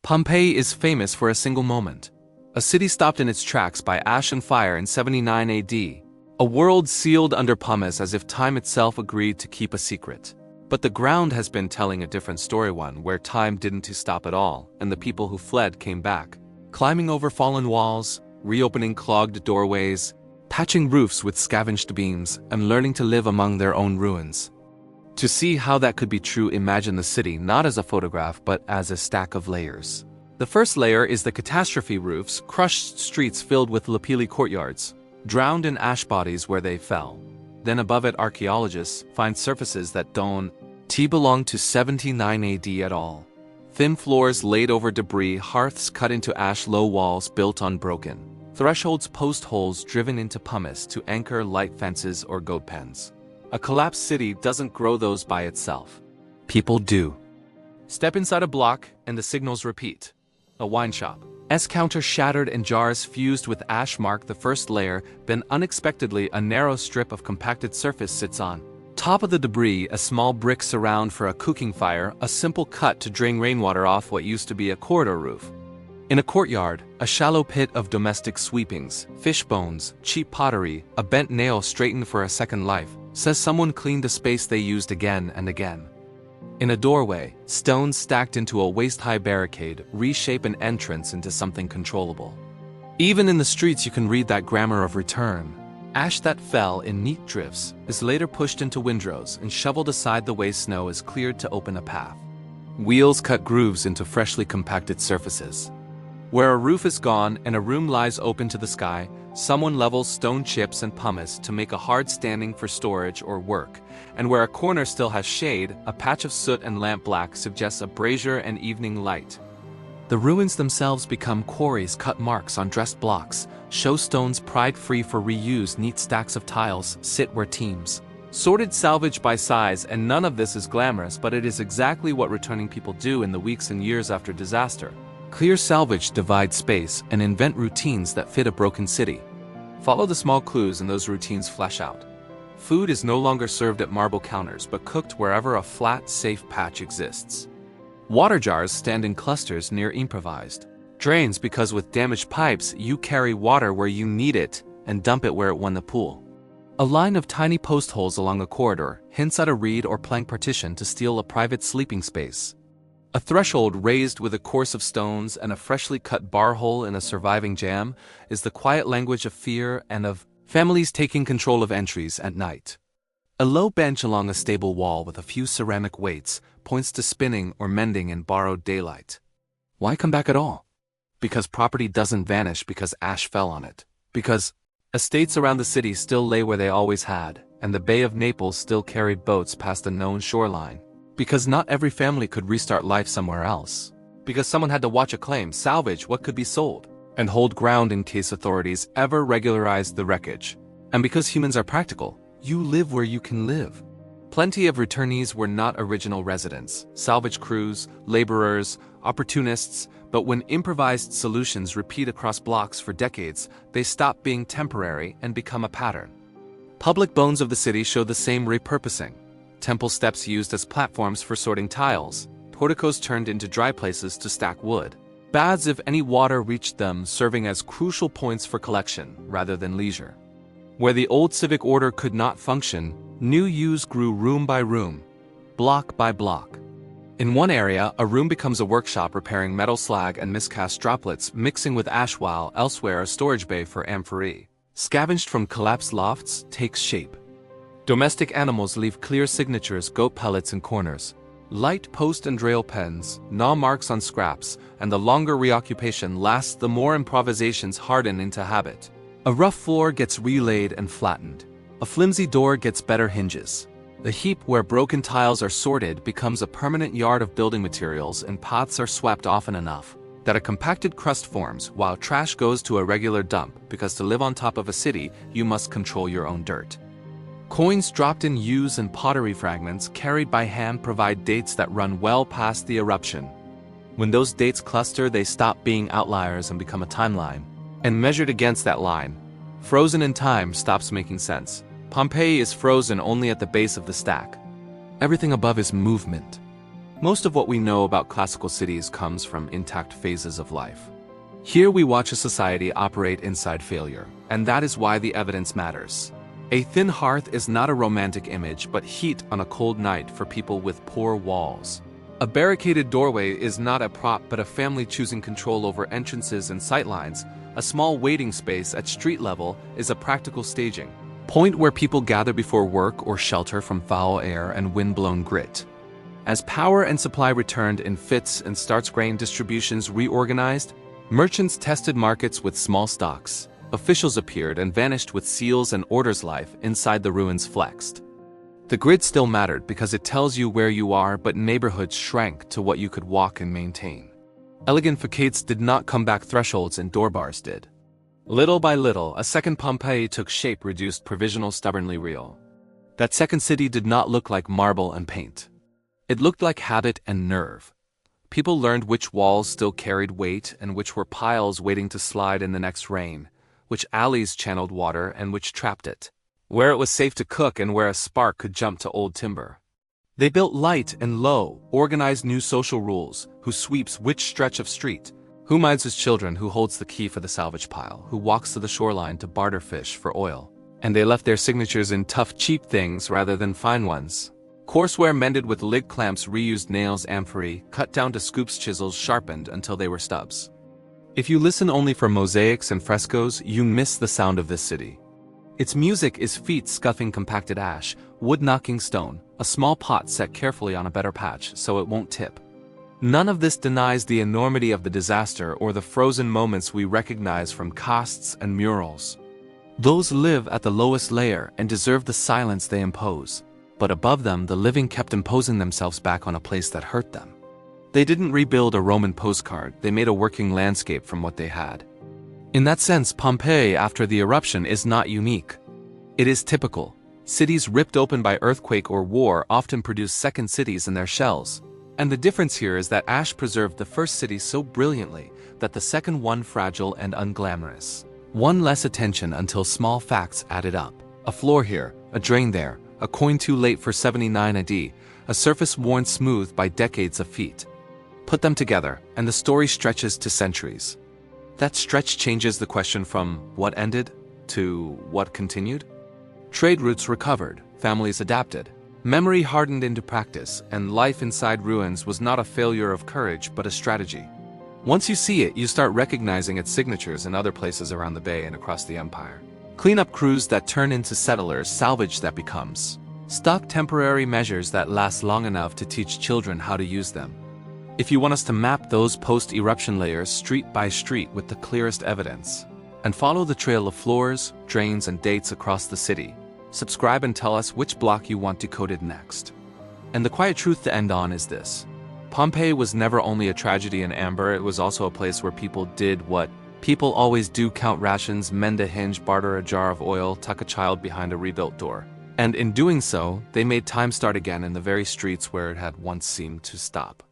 Pompeii is famous for a single moment. A city stopped in its tracks by ash and fire in 79 AD. A world sealed under pumice as if time itself agreed to keep a secret. But the ground has been telling a different story, one where time didn't stop at all, and the people who fled came back. Climbing over fallen walls, reopening clogged doorways, patching roofs with scavenged beams, and learning to live among their own ruins. To see how that could be true, imagine the city not as a photograph but as a stack of layers. The first layer is the catastrophe roofs, crushed streets filled with lapilli courtyards, drowned in ash bodies where they fell. Then above it, archaeologists find surfaces that don't belong to 79 AD at all. Thin floors laid over debris, hearths cut into ash, low walls built on broken thresholds, post holes driven into pumice to anchor light fences or goat pens. A collapsed city doesn't grow those by itself. People do. Step inside a block and the signals repeat. A wine shop. S-counter shattered and jars fused with ash mark the first layer, then unexpectedly a narrow strip of compacted surface sits on top of the debris, a small brick surround for a cooking fire, a simple cut to drain rainwater off what used to be a corridor roof. In a courtyard, a shallow pit of domestic sweepings, fish bones, cheap pottery, a bent nail straightened for a second life, says someone cleaned a space they used again and again. In a doorway, stones stacked into a waist-high barricade reshape an entrance into something controllable. Even in the streets you can read that grammar of return. Ash that fell in neat drifts is later pushed into windrows and shoveled aside the way snow is cleared to open a path. Wheels cut grooves into freshly compacted surfaces. Where a roof is gone and a room lies open to the sky, someone levels stone chips and pumice to make a hard standing for storage or work, and where a corner still has shade, a patch of soot and lamp black suggests a brazier and evening light. The ruins themselves become quarries, cut marks on dressed blocks, show stones pried free for reuse, neat stacks of tiles sit where teams. Sorted salvage by size, and none of this is glamorous, but it is exactly what returning people do in the weeks and years after disaster. Clear salvage, divide space, and invent routines that fit a broken city. Follow the small clues and those routines flesh out. Food is no longer served at marble counters but cooked wherever a flat, safe patch exists. Water jars stand in clusters near improvised drains because with damaged pipes you carry water where you need it and dump it where it won the pool. A line of tiny post holes along a corridor hints at a reed or plank partition to steal a private sleeping space. A threshold raised with a course of stones and a freshly cut bar hole in a surviving jam is the quiet language of fear and of families taking control of entries at night. A low bench along a stable wall with a few ceramic weights points to spinning or mending in borrowed daylight. Why come back at all? Because property doesn't vanish because ash fell on it. Because estates around the city still lay where they always had, and the Bay of Naples still carried boats past a known shoreline. Because not every family could restart life somewhere else. Because someone had to watch a claim, salvage what could be sold, and hold ground in case authorities ever regularized the wreckage. And because humans are practical, you live where you can live. Plenty of returnees were not original residents, salvage crews, laborers, opportunists, but when improvised solutions repeat across blocks for decades, they stop being temporary and become a pattern. Public bones of the city show the same repurposing. Temple steps used as platforms for sorting tiles, porticos turned into dry places to stack wood, baths if any water reached them serving as crucial points for collection rather than leisure. Where the old civic order could not function, new use grew room by room, block by block. In one area, a room becomes a workshop repairing metal slag and miscast droplets mixing with ash, while elsewhere a storage bay for amphorae, scavenged from collapsed lofts, takes shape. Domestic animals leave clear signatures, goat pellets in corners. Light post and rail pens, gnaw marks on scraps, and the longer reoccupation lasts, the more improvisations harden into habit. A rough floor gets relaid and flattened. A flimsy door gets better hinges. The heap where broken tiles are sorted becomes a permanent yard of building materials, and paths are swept often enough that a compacted crust forms, while trash goes to a regular dump, because to live on top of a city, you must control your own dirt. Coins dropped in yews and pottery fragments carried by hand provide dates that run well past the eruption. When those dates cluster, they stop being outliers and become a timeline. And measured against that line, frozen in time stops making sense. Pompeii is frozen only at the base of the stack. Everything above is movement. Most of what we know about classical cities comes from intact phases of life. Here we watch a society operate inside failure, and that is why the evidence matters. A thin hearth is not a romantic image but heat on a cold night for people with poor walls. A barricaded doorway is not a prop but a family choosing control over entrances and sightlines. A small waiting space at street level is a practical staging point where people gather before work or shelter from foul air and wind-blown grit. As power and supply returned in fits and starts, grain distributions reorganized, merchants tested markets with small stocks, officials appeared and vanished with seals and orders. Life inside the ruins flexed. The grid still mattered because it tells you where you are, but neighborhoods shrank to what you could walk and maintain. Elegant facades did not come back, thresholds and door bars did. Little by little, a second Pompeii took shape, reduced, provisional, stubbornly real. That second city did not look like marble and paint. It looked like habit and nerve. People learned which walls still carried weight and which were piles waiting to slide in the next rain, which alleys channeled water and which trapped it, where it was safe to cook and where a spark could jump to old timber. They built light and low, organized new social rules, who sweeps which stretch of street, who minds his children, who holds the key for the salvage pile, who walks to the shoreline to barter fish for oil. And they left their signatures in tough, cheap things rather than fine ones. Courseware mended with lid clamps, reused nails, amphorae, cut down to scoops, chisels sharpened until they were stubs. If you listen only for mosaics and frescoes, you miss the sound of this city. Its music is feet scuffing compacted ash, wood knocking stone, a small pot set carefully on a better patch so it won't tip. None of this denies the enormity of the disaster or the frozen moments we recognize from casts and murals. Those live at the lowest layer and deserve the silence they impose. But above them, the living kept imposing themselves back on a place that hurt them. They didn't rebuild a Roman postcard, they made a working landscape from what they had. In that sense, Pompeii after the eruption is not unique. It is typical. Cities ripped open by earthquake or war often produce second cities in their shells. And the difference here is that ash preserved the first city so brilliantly that the second one fragile and unglamorous. One less attention until small facts added up. A floor here, a drain there, a coin too late for 79 AD, a surface worn smooth by decades of feet. Put them together, and the story stretches to centuries. That stretch changes the question from what ended to what continued. Trade routes recovered, families adapted, memory hardened into practice, and life inside ruins was not a failure of courage but a strategy. Once you see it, you start recognizing its signatures in other places around the bay and across the empire. Cleanup crews that turn into settlers, salvage that becomes stock, temporary measures that last long enough to teach children how to use them. If you want us to map those post-eruption layers street by street with the clearest evidence, and follow the trail of floors, drains, and dates across the city, subscribe and tell us which block you want decoded next. And the quiet truth to end on is this: Pompeii was never only a tragedy in amber, it was also a place where people did what people always do: count rations, mend a hinge, barter a jar of oil, tuck a child behind a rebuilt door. And in doing so, they made time start again in the very streets where it had once seemed to stop.